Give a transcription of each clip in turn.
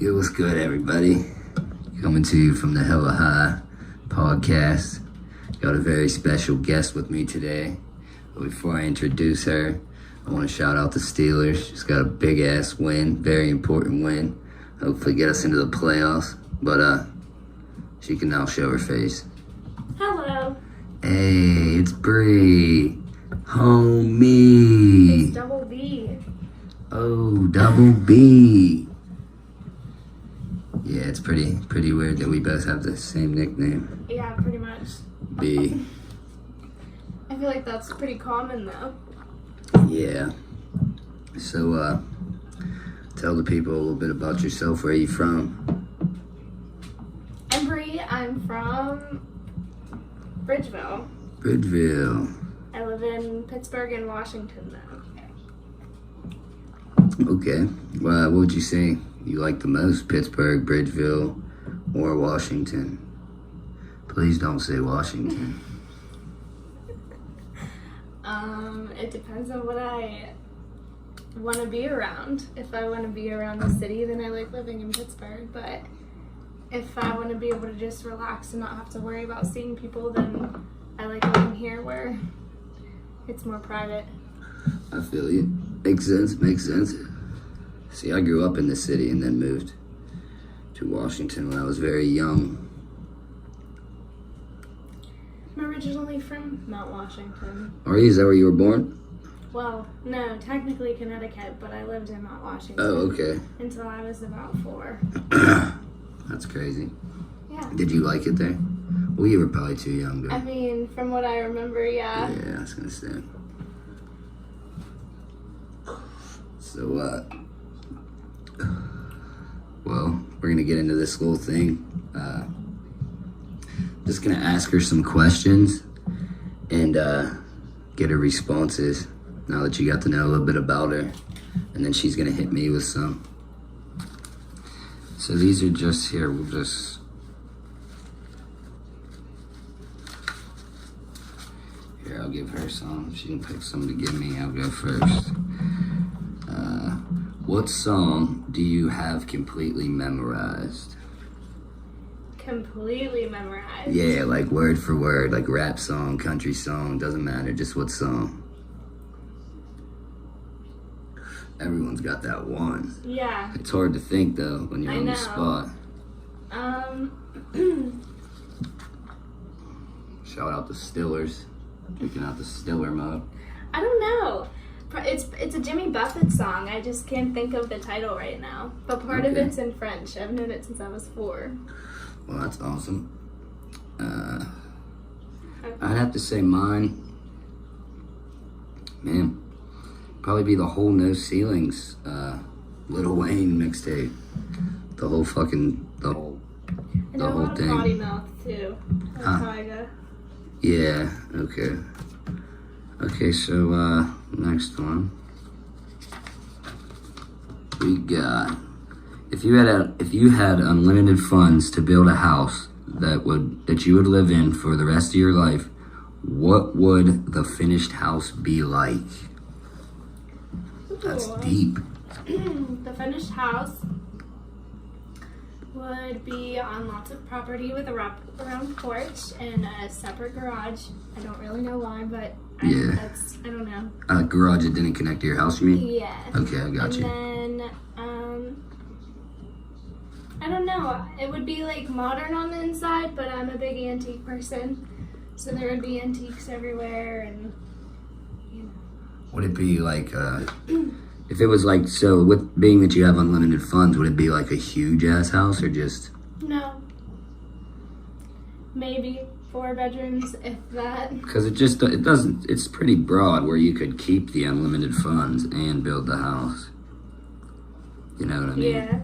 Yo, what's good, everybody? Coming to you from the HellaHigh podcast. Got a very special guest with me today. But before I introduce her, I want to shout out the Steelers. She's got a big-ass win, very important win. Hopefully get us into the playoffs. But she can now show her face. Hello. Hey, it's Bree. Homie. It's Double B. Oh, Double B. Yeah, it's pretty weird that we both have the same nickname. Yeah, pretty much. B. I feel like that's pretty common though. Yeah. So, tell the people a little bit about yourself. Where are you from? I'm Bree. I'm from Bridgeville. Bridgeville. I live in Pittsburgh and Washington now. Okay. Well, what would you say you like the most? Pittsburgh, Bridgeville, or Washington? Please don't say Washington. It depends on what I want to be around. If I want to be around the city, then I like living in Pittsburgh. But if I want to be able to just relax and not have to worry about seeing people, then I like living here where it's more private. I feel you. Makes sense. See, I grew up in the city and then moved to Washington when I was very young. I'm originally from Mount Washington. Are you? Is that where you were born? Well, no, technically Connecticut, but I lived in Mount Washington. Oh, okay. Until I was about 4. That's crazy. Yeah. Did you like it there? Well, you were probably too young to. I mean, from what I remember, yeah. Yeah, I was gonna say. So, well, we're gonna get into this little thing. Just gonna ask her some questions and get her responses now that you got to know a little bit about her. And then she's gonna hit me with some. So these are just here, we'll just... Here, I'll give her some. She can pick some to give me. I'll go first. What song do you have completely memorized? Completely memorized. Yeah, like word for word, like rap song, country song, doesn't matter, just what song. Everyone's got that one. Yeah. It's hard to think though when you're on the spot. Shout out the Stillers. Picking out the Stiller mode. I don't know. It's a Jimmy Buffett song. I just can't think of the title right now. But part of it's in French. I've known it since I was 4. Well, that's awesome. I'd have to say mine, man, probably be the whole No Ceilings, Lil Wayne mixtape. The whole thing. And a lot of Potty Mouth too. That's how I go. Yeah, okay. Okay, so, next one. We got, if you had unlimited funds to build a house that you would live in for the rest of your life, what would the finished house be like? That's deep. The finished house would be on lots of property with a wraparound porch and a separate garage. I don't really know why, but I don't know. A garage that didn't connect to your house, you mean? Yeah. Okay, I got you. And then, I don't know. It would be like modern on the inside, but I'm a big antique person. So there would be antiques everywhere and, you know. Would it be like, if it was like, so with being that you have unlimited funds, would it be like a huge ass house or just? No. Maybe 4 bedrooms, if that. Because it's pretty broad where you could keep the unlimited funds and build the house. You know what I mean? Yeah.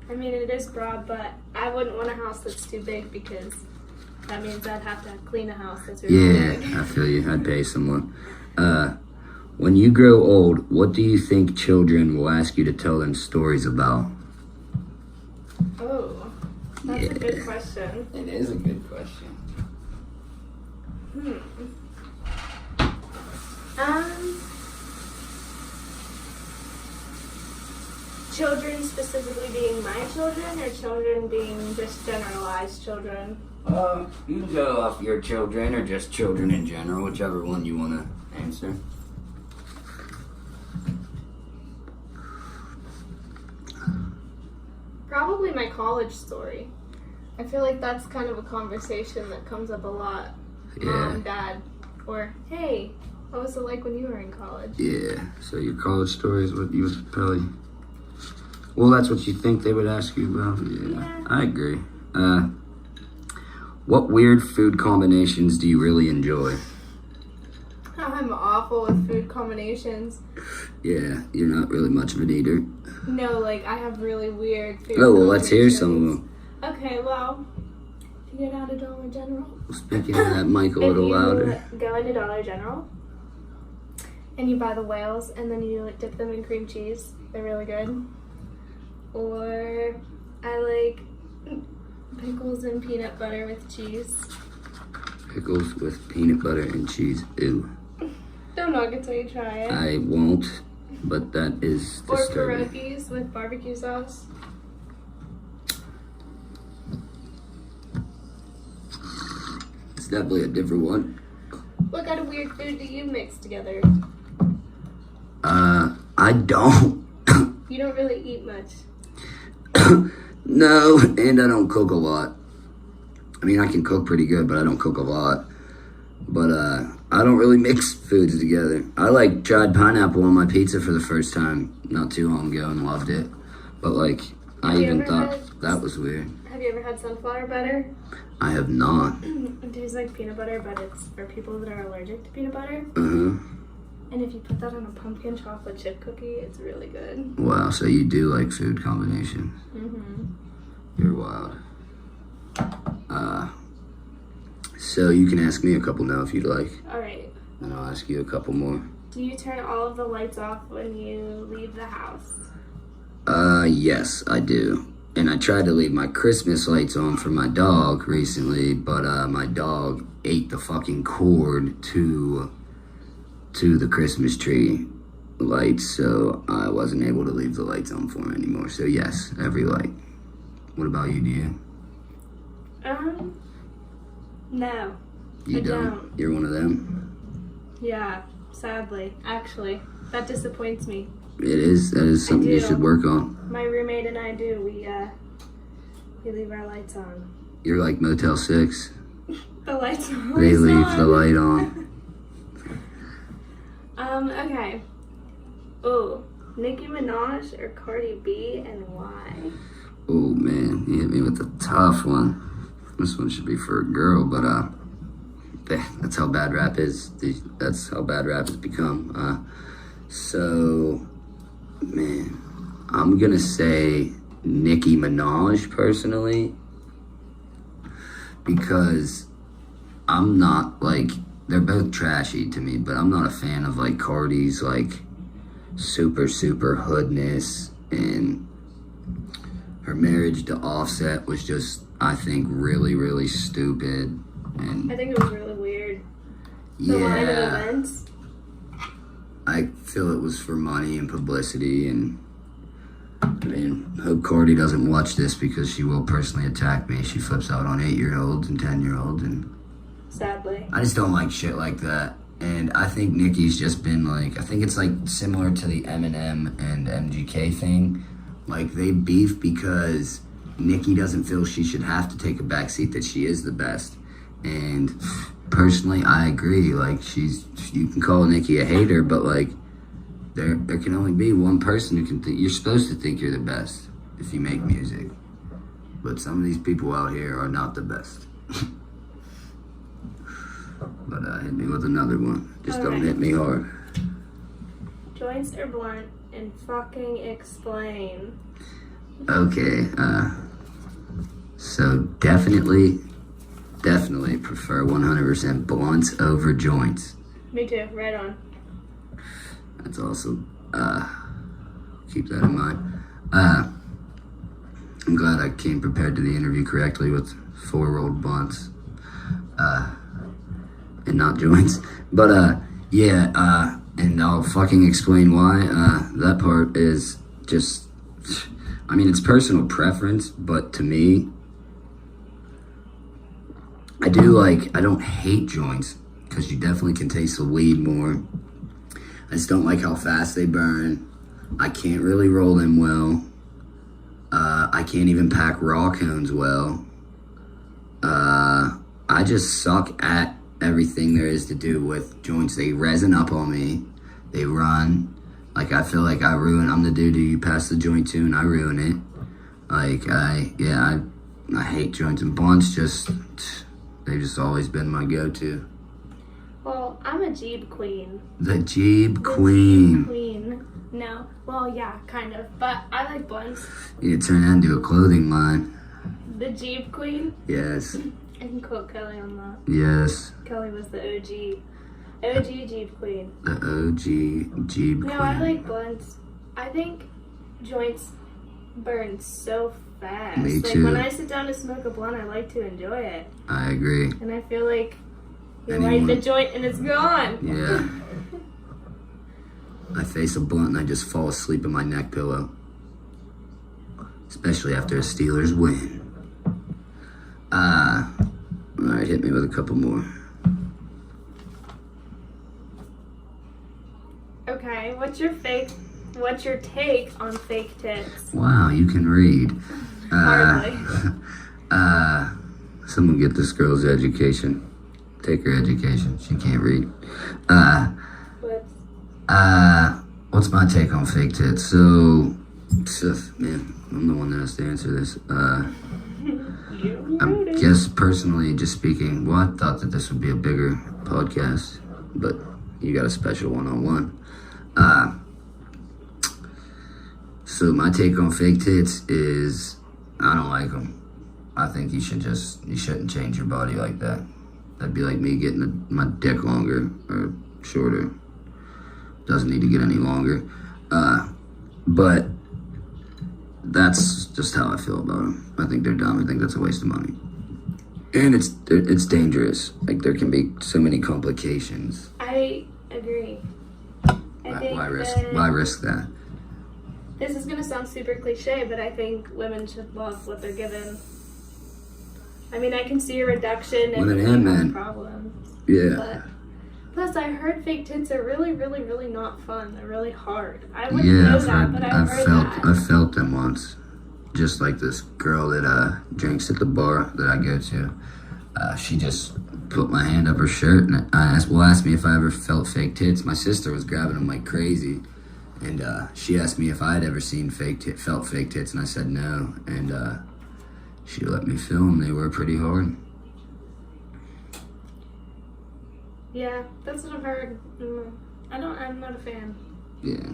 I mean, it is broad, but I wouldn't want a house that's too big because that means I'd have to clean a house that's really big. I feel you. I'd pay someone. When you grow old, what do you think children will ask you to tell them stories about? Oh, that's a good question. It is a good question. Children specifically being my children, or children being just generalized children? You can go off your children or just children in general, whichever one you want to answer. Probably my college story. I feel like that's kind of a conversation that comes up a lot. Yeah. Mom, Dad, or hey, what was it like when you were in college? Yeah, so your college story is what you would probably... Well, that's what you think they would ask you about? Yeah. I agree. What weird food combinations do you really enjoy? I'm awful with food combinations. Yeah, you're not really much of an eater. No, like, I have really weird food Oh, well, let's hear some of them. Okay, well, if you go down to Dollar General. Speaking of that mic a little louder. If you go into Dollar General and you buy the whales and then you dip them in cream cheese, they're really good. Or I like pickles and peanut butter with cheese. Pickles with peanut butter and cheese. Ew. Don't knock it till you try it. I won't, but that is Or disturbing. pierogies with barbecue sauce. It's definitely a different one. What kind of weird food do you mix together? I don't. You don't really eat much. No, and I don't cook a lot. I mean, I can cook pretty good, but I don't cook a lot. But I don't really mix foods together. I like tried pineapple on my pizza for the first time not too long ago and loved it. But like, I even thought that was weird. Have you ever had sunflower butter? I have not. It tastes like peanut butter, but it's for people that are allergic to peanut butter. Uh-huh. And if you put that on a pumpkin chocolate chip cookie, it's really good. Wow, so you do like food combinations. Mm-hmm. You're wild. So you can ask me a couple now if you'd like. All right. And I'll ask you a couple more. Do you turn all of the lights off when you leave the house? Yes, I do. And I tried to leave my Christmas lights on for my dog recently, but my dog ate the fucking cord to the Christmas tree lights, so I wasn't able to leave the lights on for him anymore. So yes, every light. What about you? Do you? No. You I don't. You're one of them? Yeah, sadly. Actually, that disappoints me. It is. That is something you should work on. My roommate and I do. We leave our lights on. You're like Motel 6. The lights are always They leave on. the light on. Okay. Oh, Nicki Minaj or Cardi B, and why? Oh man, you hit me with a tough one. This one should be for a girl, but that's how bad rap is. That's how bad rap has become. So, man, I'm gonna say Nicki Minaj personally, because I'm not like, they're both trashy to me, but I'm not a fan of like Cardi's like super hoodness, and her marriage to Offset was just, I think, really stupid. And I think it was really weird. The line of yeah, events. I feel it was for money and publicity, and I mean, hope Cardi doesn't watch this because she will personally attack me. She flips out on 8-year-olds and 10-year-olds, and Sadly. I just don't like shit like that. And I think Nicki's just been like, I think it's like similar to the Eminem and MGK thing. Like, they beef because Nicki doesn't feel she should have to take a backseat, that she is the best. And personally, I agree. Like, you can call Nicki a hater, but like, there can only be one person who can think, you're supposed to think you're the best if you make music. But some of these people out here are not the best. But hit me with another one. Just don't hit me hard. Joints or blunt, and fucking explain. Okay, so definitely prefer 100% blunts over joints. Me too, right on. That's awesome. Keep that in mind. I'm glad I came prepared to the interview correctly with 4-rolled blunts. And not joints. But, yeah, and I'll fucking explain why. That part is just I mean, it's personal preference, but to me, I don't hate joints, because you definitely can taste the weed more. I just don't like how fast they burn. I can't really roll them well. I can't even pack raw cones well. I just suck at everything there is to do with joints. They resin up on me. They run. Like, I feel like I'm the dude who you pass the joint to and I ruin it. Like, I hate joints, and blunts they've just always been my go-to. Well, I'm a Jeeb queen. The Jeeb queen. Jeeb queen. No. Well, yeah, kind of. But I like blunts. You need to turn that into a clothing line. The Jeeb queen? Yes. I can quote Kelly on that. Yes. Kelly was the OG. OG Jeeb queen. The OG Jeeb queen. No, I like blunts. I think joints burn so fast. Me Like, too. when I sit down to smoke a blunt, I like to enjoy it. I agree. And I feel like you light the joint and it's gone. Yeah. I face a blunt and I just fall asleep in my neck pillow. Especially after a Steelers win. Alright, hit me with a couple more. Okay, what's your take on fake tits? Wow, you can read. Hardly. Someone get this girl's education. Take her education. She can't read. What's my take on fake tits? So, man, I'm the one that has to answer this. I guess personally, just speaking, well, I thought that this would be a bigger podcast, but you got a special one-on-one. So my take on fake tits is, I don't like them. I think you shouldn't change your body like that. That'd be like me getting my dick longer or shorter. Doesn't need to get any longer. But that's just how I feel about them. I think they're dumb. I think that's a waste of money. And it's dangerous. Like, there can be so many complications. I agree. Why risk that? This is going to sound super cliche, but I think women should love what they're given. I mean, I can see a reduction in the problems. Yeah. But plus, I heard fake tits are really, really, really not fun. They're really hard. I wouldn't know that, but I've heard that. I felt them once. Just like this girl that drinks at the bar that I go to. She just put my hand up her shirt and asked me if I ever felt fake tits. My sister was grabbing them like crazy. And she asked me if I had ever felt fake tits, and I said no. And she let me feel them. They were pretty hard. Yeah, that's what I've heard. I'm not a fan. Yeah.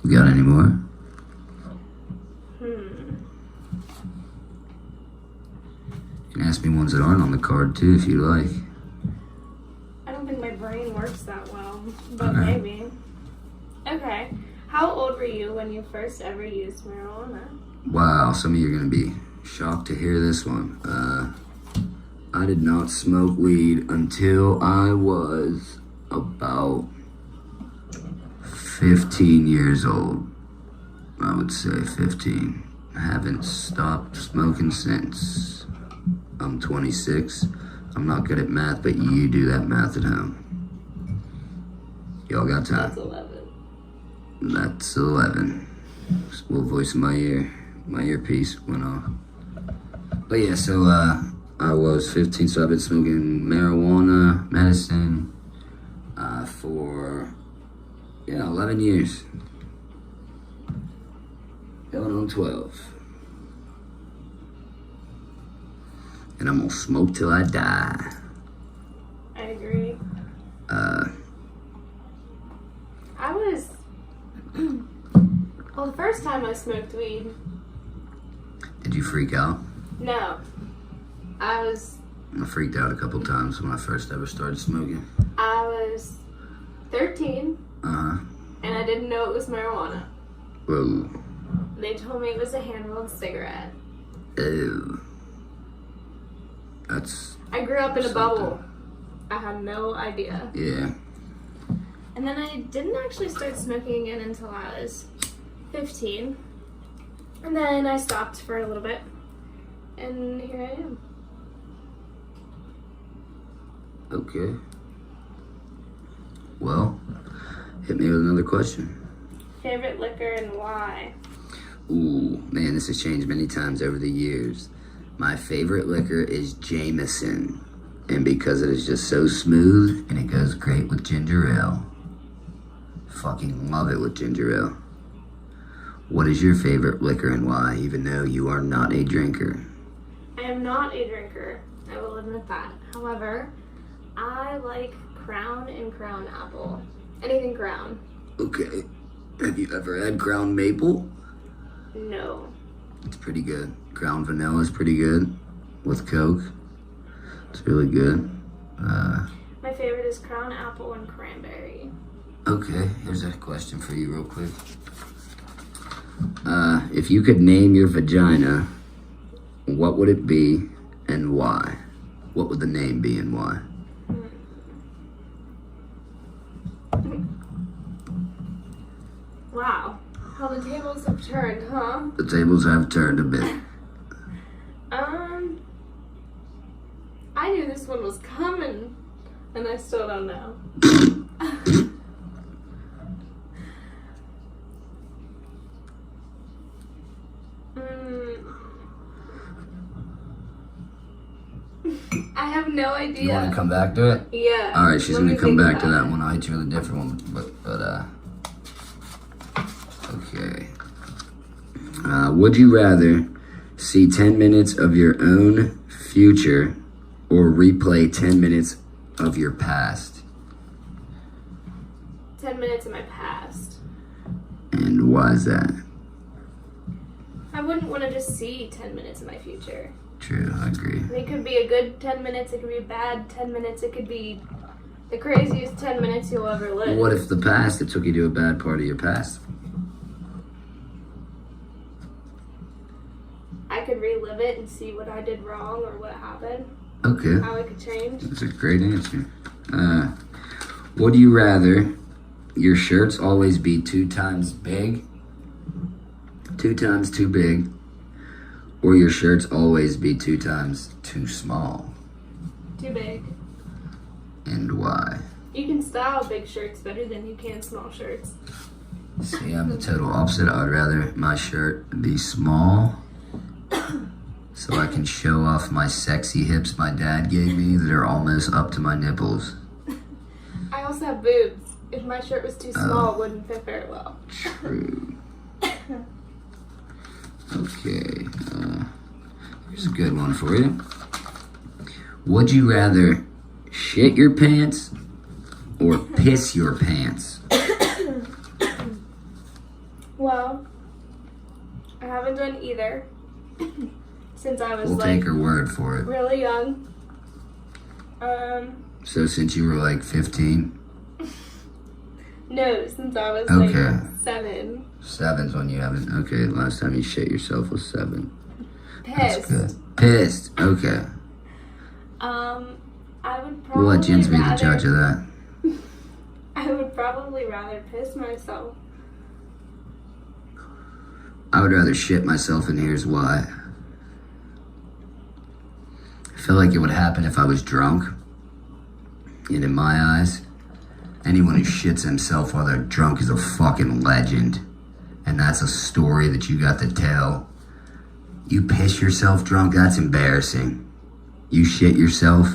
You got any more? You can ask me ones that aren't on the card too, if you like. I don't think my brain works that well, but maybe. Okay. How old were you when you first ever used marijuana? Wow, some of you are going to be shocked to hear this one. I did not smoke weed until I was about 15 years old. I would say 15. I haven't stopped smoking since. I'm 26. I'm not good at math, but you do that math at home. Y'all got time? That's 11. That's 11. Little voice in my ear. My earpiece went off. But yeah, so I was 15, so I've been smoking marijuana, medicine, for 11 years. Going on 12. And I'm gonna smoke till I die. I agree. I was... Well, the first time I smoked weed... Did you freak out? No. I freaked out a couple times when I first ever started smoking. I was 13. Uh-huh. And I didn't know it was marijuana. Whoa. They told me it was a hand-rolled cigarette. Ew. I grew up in a bubble. I had no idea. Yeah. And then I didn't actually start smoking again until I was 15. And then I stopped for a little bit. And here I am. Okay. Well, hit me with another question. Favorite liquor and why? Ooh, man, this has changed many times over the years. My favorite liquor is Jameson. And because it is just so smooth and it goes great with ginger ale. Fucking love it with ginger ale. What is your favorite liquor and why, even though you are not a drinker? I am not a drinker. I will admit that. However, I like Crown and Crown Apple. Anything Crown. Okay. Have you ever had Crown Maple? No. It's pretty good. Crown Vanilla is pretty good with Coke. It's really good. My favorite is Crown Apple and Cranberry. Okay, here's a question for you real quick. If you could name your vagina, what would it be and why? What would the name be and why? Wow. How the tables have turned, huh? The tables have turned a bit. I knew this one was coming, and I still don't know. I have no idea. You want to come back to it? Yeah. All right, she's Let going me to come think back to about that it. one. I'll hit you with a different one, okay. Would you rather see 10 minutes of your own future or replay 10 minutes of your past? 10 minutes of my past. And why is that? I wouldn't want to just see 10 minutes of my future. True, I agree. It could be a good 10 minutes, it could be a bad 10 minutes, it could be the craziest 10 minutes you'll ever live. What if the past, it took you to a bad part of your past? I could relive it and see what I did wrong or what happened, Okay. how I could change. That's a great answer. Would you rather your shirts always be 2 times big, 2 times too big, or your shirts always be 2 times too small? Too big. And why? You can style big shirts better than you can small shirts. See, I'm the total opposite. I'd rather my shirt be small so I can show off my sexy hips my dad gave me that are almost up to my nipples. I also have boobs. If my shirt was too small, it wouldn't fit very well. True. Okay, here's a good one for you. Would you rather shit your pants or piss your pants? Well, I haven't done either since I was We'll take her word for it. really young. So since you were like 15? No, since I was Okay. like 7. 7's when you haven't. Okay, last time you shit yourself was 7. That's Pissed. good. Pissed. Okay. I would probably We'll let Jens be the rather- judge of that. I would probably rather piss myself. I would rather shit myself, and here's why. I feel like it would happen if I was drunk. And in my eyes, anyone who shits himself while they're drunk is a fucking legend. And that's a story that you got to tell. You piss yourself drunk, that's embarrassing. You shit yourself,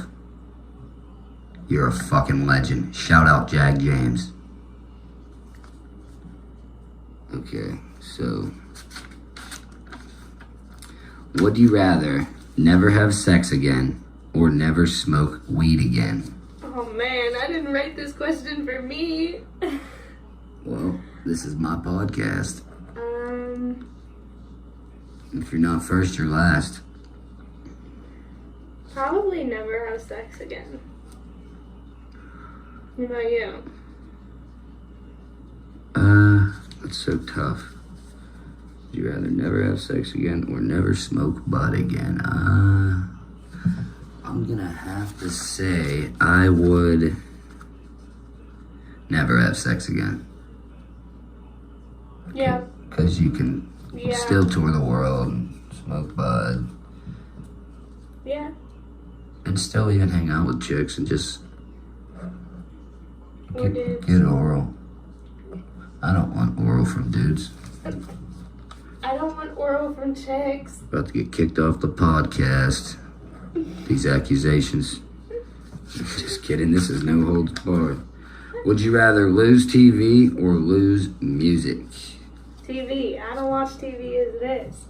you're a fucking legend. Shout out Jag James. Okay, so would you rather never have sex again or never smoke weed again? Oh man, I didn't write this question for me. Well, this is my podcast. If you're not first, you're last. Probably never have sex again. What about you? That's so tough. Would you rather never have sex again or never smoke bud again? I'm gonna have to say I would never have sex again. Yeah. Because you can still tour the world and smoke bud. Yeah. And still even hang out with chicks and just get oral. I don't want oral from dudes. I don't want oral from chicks. About to get kicked off the podcast. These accusations. Just kidding. This is no holds barred. Would you rather lose TV or lose music? TV. I don't watch TV as it is.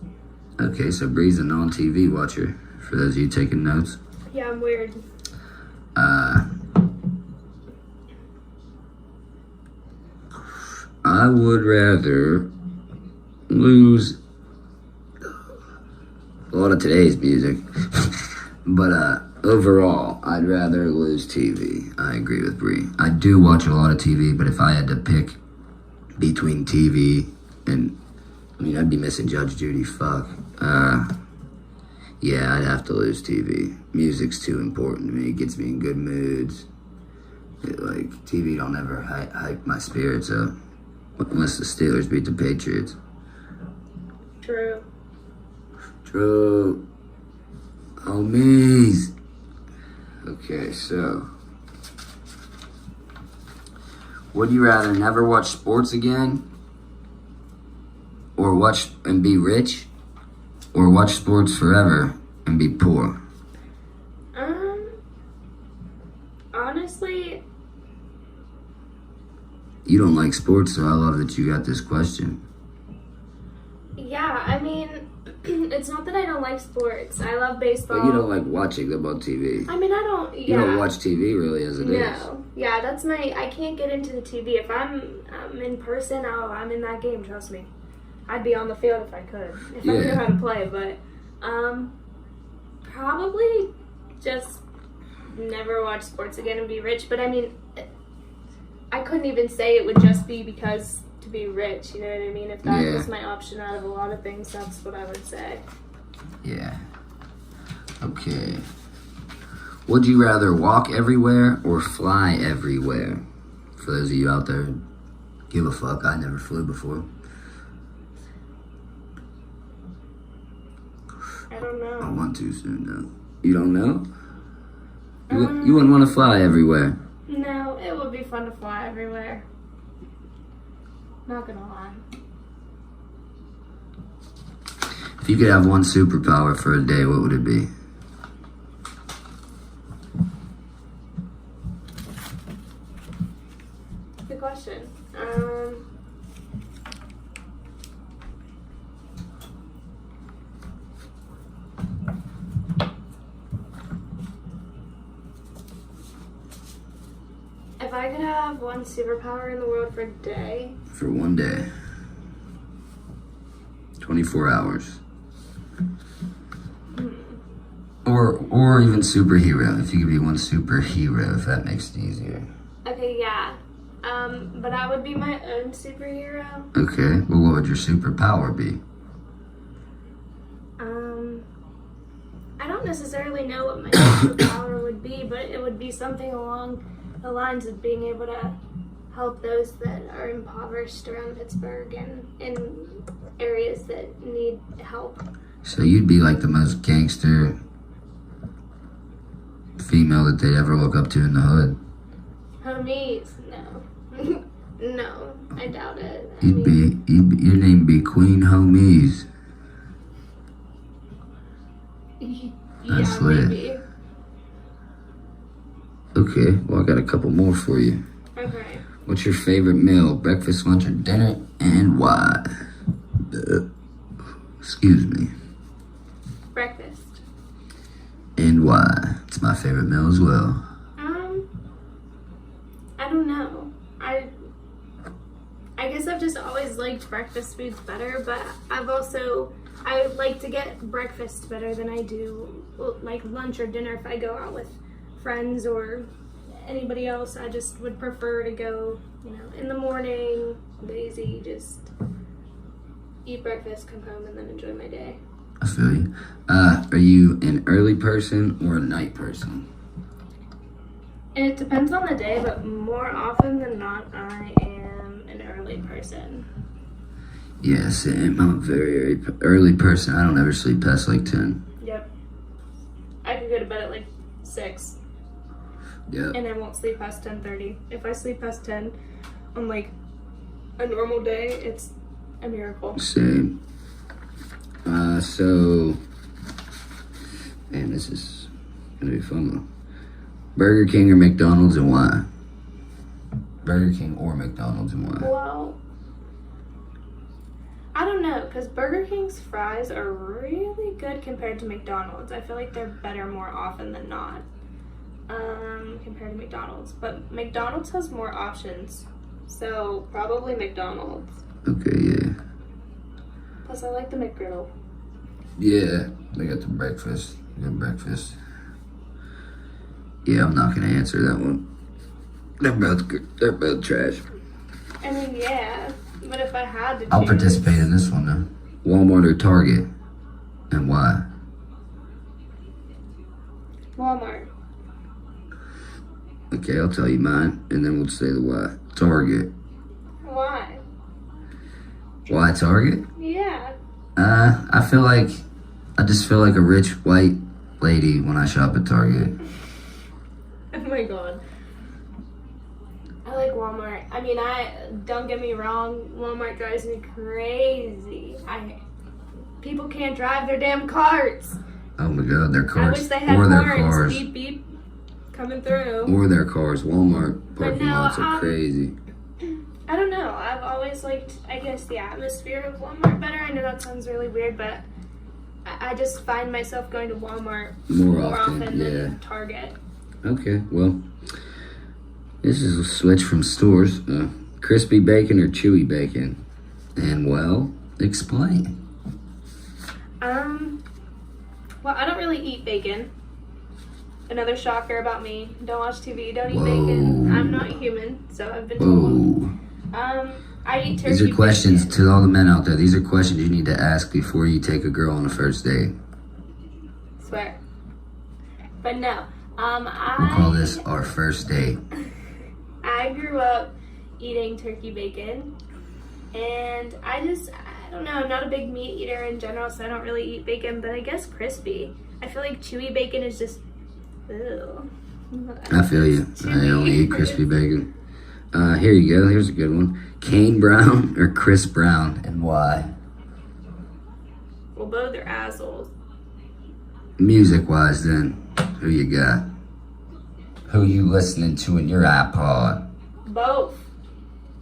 Okay, so Bree's a non-TV watcher. For those of you taking notes. Yeah, I'm weird. I would rather lose a lot of today's music. But overall, I'd rather lose TV. I agree with Bree. I do watch a lot of TV, but if I had to pick between TV and, I mean, I'd be missing Judge Judy. Fuck. Yeah, I'd have to lose TV. Music's too important to me. It gets me in good moods. TV don't ever hype my spirits up. Unless the Steelers beat the Patriots. True. Homies. Okay, so. Would you rather never watch sports again? Or watch and be rich? Or watch sports forever and be poor? Honestly, you don't like sports, so I love that you got this question. yeah, I mean, it's not that I don't like sports. I love baseball. But you don't like watching them on TV. I mean, I don't, You don't watch TV really as it is. No. Yeah, that's I can't get into the TV. If I'm in person, I'm in that game, trust me. I'd be on the field if I could. If I knew how to play, but probably just never watch sports again and be rich. But I mean, I couldn't even say it would just be because to be rich, you know what I mean? If that was my option out of a lot of things, that's what I would say. Yeah. Okay. Would you rather walk everywhere or fly everywhere? For those of you out there, give a fuck. I never flew before. I don't know. I want to soon, though. You don't know? You wouldn't want to fly everywhere. No, it would be fun to fly everywhere. Not gonna lie. If you could have one superpower for a day, what would it be? Good question. If I could have one superpower in the world for a day. For one day. 24 hours. Or even superhero. If you could be one superhero, if that makes it easier. Okay, yeah. But I would be my own superhero. Okay, well, what would your superpower be? I don't necessarily know what my superpower would be, but it would be something along the lines of being able to help those that are impoverished around Pittsburgh and in areas that need help. So you'd be like the most gangster female that they'd ever look up to in the hood. Homies, no. No, I doubt it. Your name be Queen Homies. That's lit. Maybe. Okay, well, I got a couple more for you. Okay. What's your favorite meal? Breakfast, lunch, or dinner? And why? Excuse me. Breakfast. And why? It's my favorite meal as well. I don't know. I guess I've just always liked breakfast foods better, but I like to get breakfast better than I do like lunch or dinner if I go out with friends or anybody else. I just would prefer to go, in the morning, lazy, just eat breakfast, come home, and then enjoy my day. I feel you. Are you an early person or a night person? It depends on the day, but more often than not, I am an early person. Yeah, same. I'm a very early person. I don't ever sleep past like 10. Yep. I could go to bed at like 6. Yep. And I won't sleep past 10:30. If I sleep past 10 on like a normal day, it's a miracle. Same. So, man, this is gonna be fun though. Burger King or McDonald's, and why? Burger King or McDonald's, and why? Well, I don't know, because Burger King's fries are really good compared to McDonald's. I feel like they're better more often than not, compared to McDonald's. But McDonald's has more options, so probably McDonald's. Okay, yeah. Plus, I like the McGriddle. Yeah, they got the breakfast. Good breakfast. Yeah, I'm not gonna answer that one. They're both good. They're both trash. I mean, yeah, but if I had to choose... I'll participate in this one though. Walmart or Target, and why? Walmart. Okay, I'll tell you mine, and then we'll say the why. Target. Why? Why Target? Yeah. I just feel like a rich white lady when I shop at Target. Oh my god. I like Walmart. I mean, don't get me wrong, Walmart drives me crazy. People can't drive their damn carts. Oh my god, their I cars. wish they had Or their horns. cars. Beep beep. Coming through. Or their cars. Walmart parking no, lots are crazy. I don't know. I've always liked, I guess, the atmosphere of Walmart better. I know that sounds really weird, but I just find myself going to Walmart More often, than Target. Okay, well, this is a switch from stores. Crispy bacon or chewy bacon? And, well, explain. Well, I don't really eat bacon. Another shocker about me. Don't watch TV, don't eat Whoa. bacon. I'm not human, so I've been told. Whoa. I eat turkey. These are questions bacon. to all the men out there. These are questions you need to ask before you take a girl on a first date. Swear. But no. We'll call this our first date. I grew up eating turkey bacon, and I don't know, I'm not a big meat eater in general, so I don't really eat bacon, but I guess crispy. I feel like chewy bacon is just, ew. I feel you. I only eat crispy bacon. Here you go. Here's a good one. Kane Brown or Chris Brown, and why? Well, both are assholes. Music-wise, then, who you got? Who you listening to in your iPod? Both.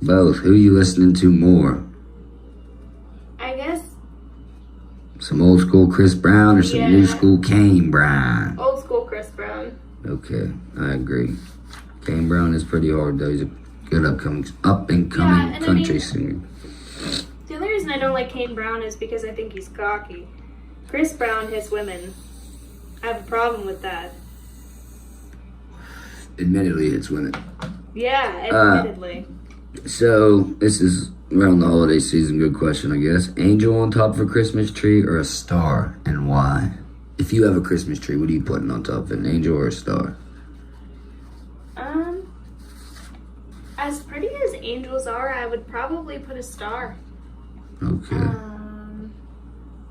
Both. Who you listening to more? I guess Some old school Chris Brown or some new Yeah. school Kane Brown? old school Chris Brown. Okay, I agree. Kane Brown is pretty hard though. He's a good up and coming Yeah, and I country mean- singer. The only reason I don't like Kane Brown is because I think he's cocky. Chris Brown hits women. I have a problem with that. Admittedly, it's women. Yeah, admittedly. So this is around the holiday season. Good question, I guess. Angel on top of a Christmas tree or a star, and why? If you have a Christmas tree, what are you putting on top of it? An angel or a star? As pretty as angels are, I would probably put a star. Okay.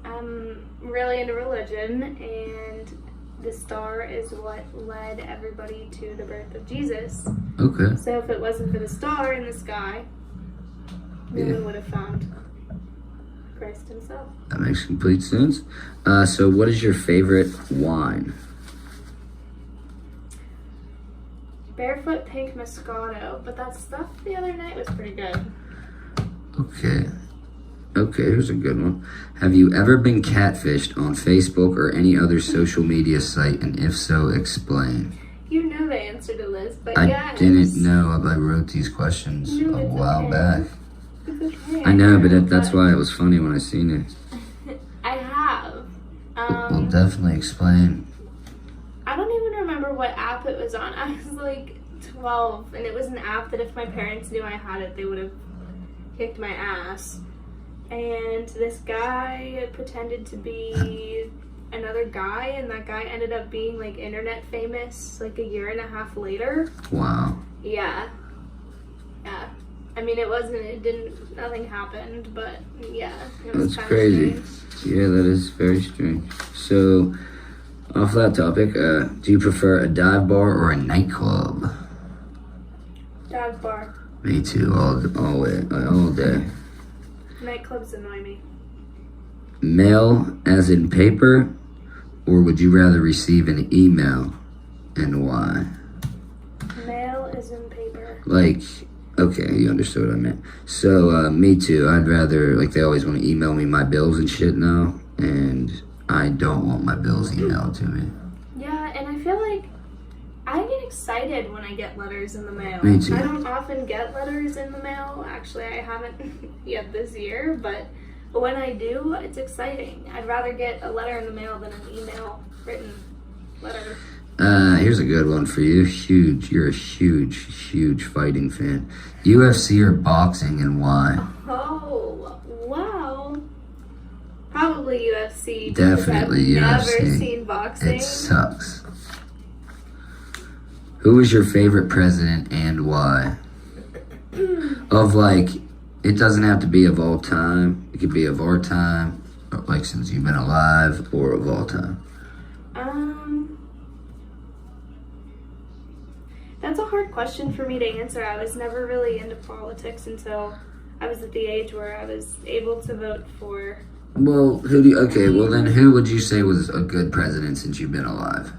I'm really into religion, and the star is what led everybody to the birth of Jesus. Okay. So if it wasn't for the star in the sky, no Yeah. one would have found Christ himself. That makes complete sense. So what is your favorite wine? Barefoot Pink Moscato, but that stuff the other night was pretty good. Okay. Okay, here's a good one. Have you ever been catfished on Facebook or any other social media site? And if so, explain. You know the answer to this, but I yes. didn't know. I wrote these questions No, a it's while okay. back. It's okay. I know, but that's why it was funny when I seen it. I have. We'll definitely explain. I don't even remember what app it was on. I was like 12, and it was an app that if my parents knew I had it, they would have kicked my ass. And this guy pretended to be another guy, and that guy ended up being like internet famous like a year and a half later. Wow. Yeah. I mean, nothing happened, but yeah, it was That's crazy. strange. Yeah, that is very strange. So, off that topic, do you prefer a dive bar or a nightclub? Dive bar. Me too, all day. Nightclubs annoy me. Mail as in paper, or would you rather receive an email, and why? Mail is in paper. Like, okay, you understood what I meant. So, me too. I'd rather, like, they always want to email me my bills and shit now, and I don't want my bills emailed to me. Yeah, and I feel like I get excited when I get letters in the mail. Me too. I don't often get letters in the mail. Actually, I haven't yet this year, but when I do, it's exciting. I'd rather get a letter in the mail than an email written letter. Here's a good one for you. You're a huge fighting fan. UFC or boxing, and why? Oh, wow. Probably UFC. Definitely because I've UFC. never seen boxing. It sucks. Who is your favorite president and why? Of like, it doesn't have to be of all time. It could be of our time, or like since you've been alive, or of all time. That's a hard question for me to answer. I was never really into politics until I was at the age where I was able to vote for. Well, then who would you say was a good president since you've been alive?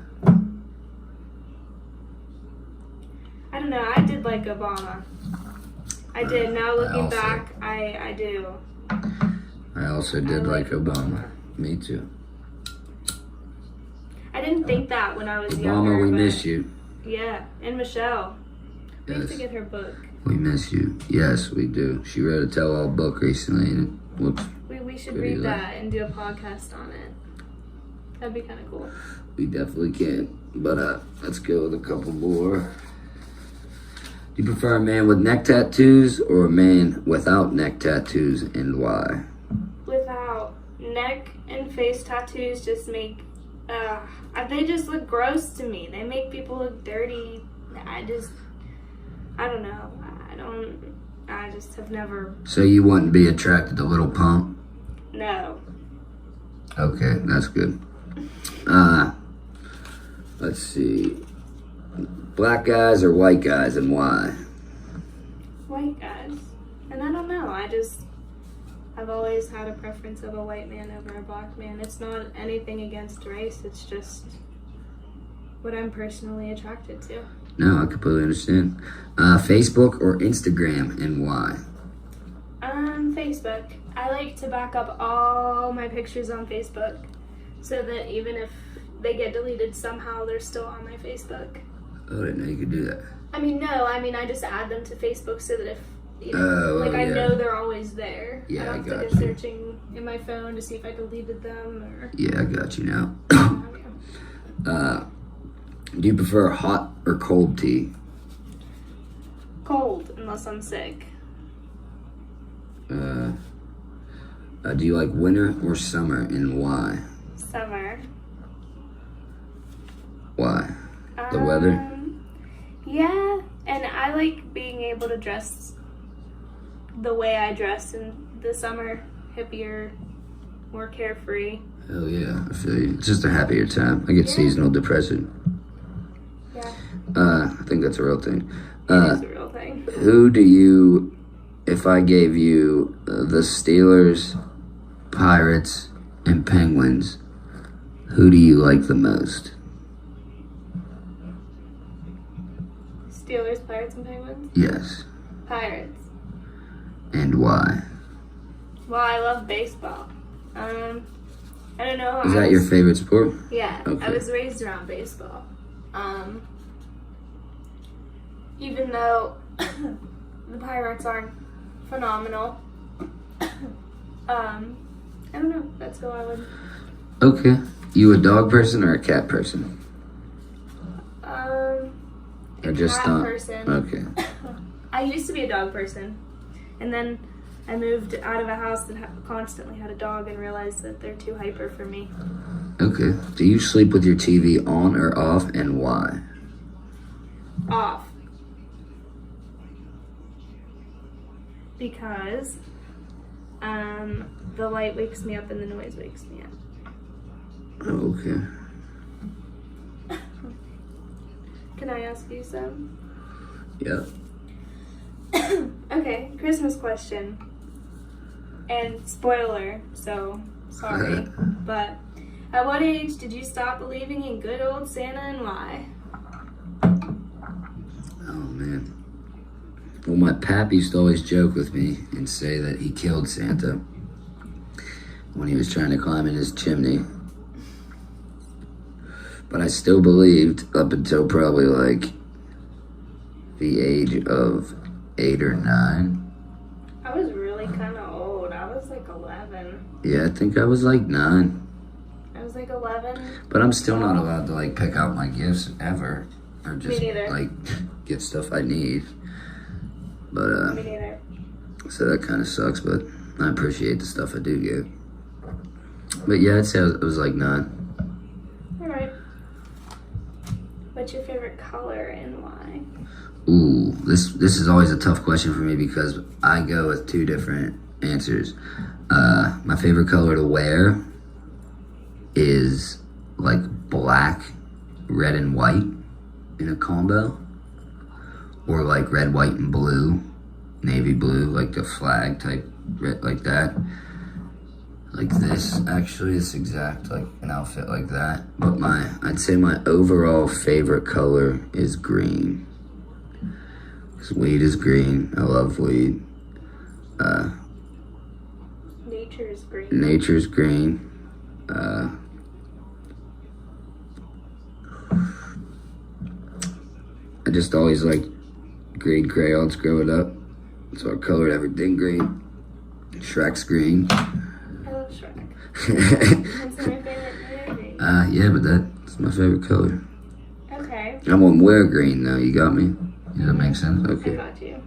I don't know. I did like Obama. I did. Now looking back, I do. I also did like Obama. Me too. I didn't think that when I was Obama, younger. we but miss you. Yeah, and Michelle. We have to Yes, get her book. we miss you. Yes, we do. She read a tell-all book recently, and it looks. We should Pretty read lit. that and do a podcast on it. That'd be kind of cool. We definitely can. But let's go with a couple more. Do you prefer a man with neck tattoos or a man without neck tattoos, and why? Without neck and face tattoos, just make they just look gross to me. They make people look dirty. I don't know. I just have never. So you wouldn't be attracted to Little Pump? No. Okay, that's good. Let's see. Black guys or white guys, and why? White guys. And I don't know. I've always had a preference of a white man over a black man. It's not anything against race. It's just what I'm personally attracted to. No, I completely understand. Facebook or Instagram, and why? Facebook. I like to back up all my pictures on Facebook so that even if they get deleted somehow, they're still on my Facebook. Oh, I didn't know you could do that. I just add them to Facebook so that if, I know they're always there. Yeah, I don't I have got to you. go searching in my phone to see if I deleted them or. Yeah, I got you now. Yeah. Do you prefer hot or cold tea? Cold, unless I'm sick. Do you like winter or summer, and why? Summer. Why? The weather? Yeah, and I like being able to dress the way I dress in the summer, hippier, more carefree. Hell yeah, I feel you. It's just a happier time. I get seasonal depression. Yeah, I think that's a real thing. it is a real thing. Who do you, if I gave you the Steelers, Pirates, and Penguins, who do you like the most? Steelers, Pirates, and Penguins? Yes. Pirates. And why? Well, I love baseball. I don't know. Is that your favorite sport? Yeah, Okay. I was raised around baseball. Even though the Pirates aren't phenomenal, I don't know. That's who I would. Okay. You a dog person or a cat person? Or just cat not? person. Okay. I used to be a dog person, and then I moved out of a house that constantly had a dog and realized that they're too hyper for me. Okay. Do you sleep with your TV on or off, and why? Off. Because the light wakes me up and the noise wakes me up. Okay. Can I ask you some? Yeah. Okay, Christmas question. And spoiler, so sorry. But at what age did you stop believing in good old Santa and why? Oh, man. Well, my pap used to always joke with me and say that he killed Santa when he was trying to climb in his chimney. But I still believed up until probably like the age of 8 or 9. I was really kind of old. I was like 11. Yeah, I think I was like 9. I was like 11. But I'm still not allowed to like pick out my gifts ever. Or just Me neither. like get stuff I need. But Me neither. so that kind of sucks, but I appreciate the stuff I do get. But yeah, I'd say it was like 9. Alright. What's your favorite color and why? Ooh, this is always a tough question for me because I go with 2 different answers. My favorite color to wear is like black, red, and white in a combo. Or like red, white, and blue, navy blue, like the flag type, red, like that. Like this, actually, it's exact like an outfit like that. But I'd say my overall favorite color is green. Because weed is green. I love weed. Nature's green. Nature's green. I just always like green crayons growing up. So I colored everything green. Shrek's green. I love Shrek. That's my favorite movie. Yeah, but that's my favorite color. Okay. I won't wear green though, you got me? Does that make sense? I Okay. got you.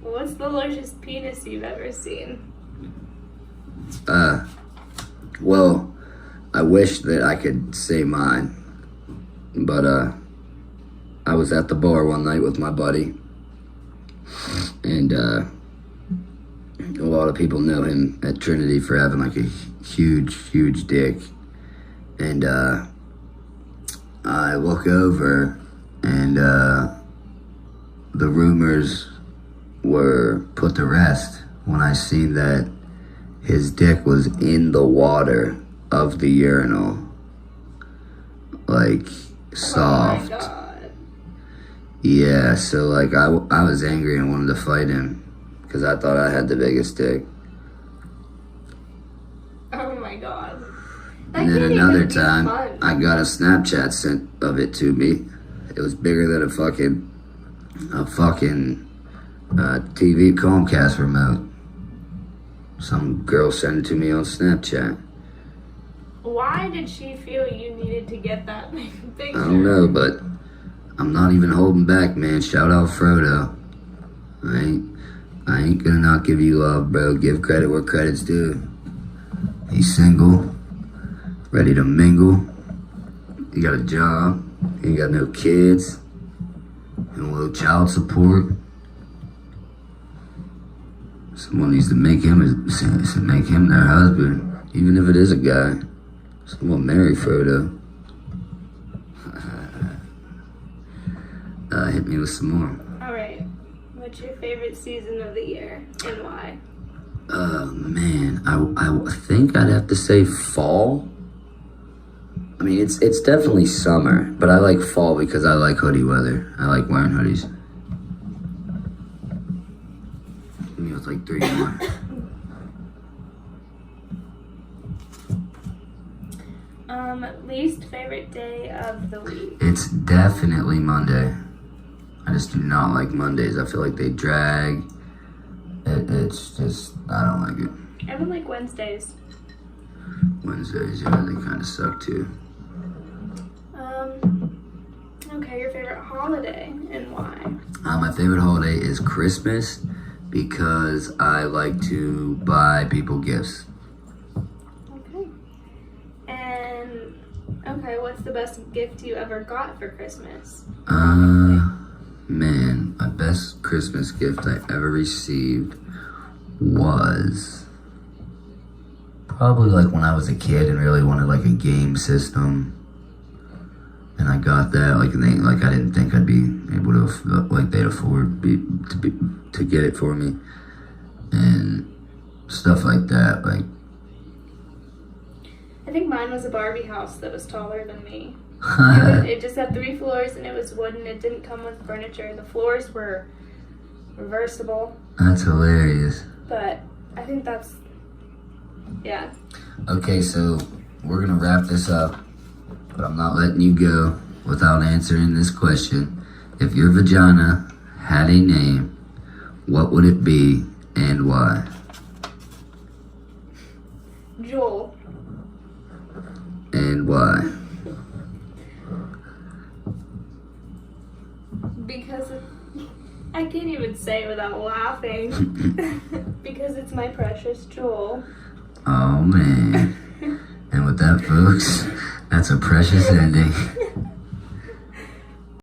What's the largest penis you've ever seen? Well, I wish that I could say mine. But I was at the bar one night with my buddy. And a lot of people know him at Trinity for having like a huge dick. And I look over and the rumors were put to rest when I seen that his dick was in the water of the urinal. Like, soft. Oh my God. Yeah, so like I was angry and wanted to fight him because I thought I had the biggest dick. Oh my God. And then another time, I got a Snapchat sent of it to me. It was bigger than a fucking TV Comcast remote. Some girl sent it to me on Snapchat. Why did she feel you needed to get that picture? I don't know, but I'm not even holding back, man. Shout out Frodo. I ain't gonna not give you love, bro. Give credit where credit's due. He's single, ready to mingle. He got a job. He ain't got no kids. And a little child support. Someone needs to make him their husband, even if it is a guy. Someone marry Frodo. Hit me with some more. Alright. What's your favorite season of the year and why? Man, I think I'd have to say fall. I mean, it's definitely summer, but I like fall because I like hoodie weather. I like wearing hoodies. Give me with like 3 more. Least favorite day of the week? It's definitely Monday. I just do not like Mondays. I feel like they drag. It's just, I don't like it. I don't like Wednesdays. Wednesdays, yeah, they kind of suck too. Okay, your favorite holiday and why? My favorite holiday is Christmas Because I like to buy people gifts. Okay. And, okay, what's the best gift you ever got for Christmas? Man, my best Christmas gift I ever received was probably like when I was a kid and really wanted like a game system. And I got that, like, and they, like, I didn't think I'd be able to, like, they'd afford to get it for me. And stuff like that, like. I think mine was a Barbie house that was taller than me. It just had 3 floors and it was wooden. It didn't come with furniture. The floors were reversible. That's hilarious. But I think that's, yeah. Okay, so we're gonna wrap this up, but I'm not letting you go without answering this question. If your vagina had a name, what would it be and why? Joel. And why? Because I can't even say it without laughing. Because it's my precious Joel. Oh man. And with that, folks, that's a precious ending.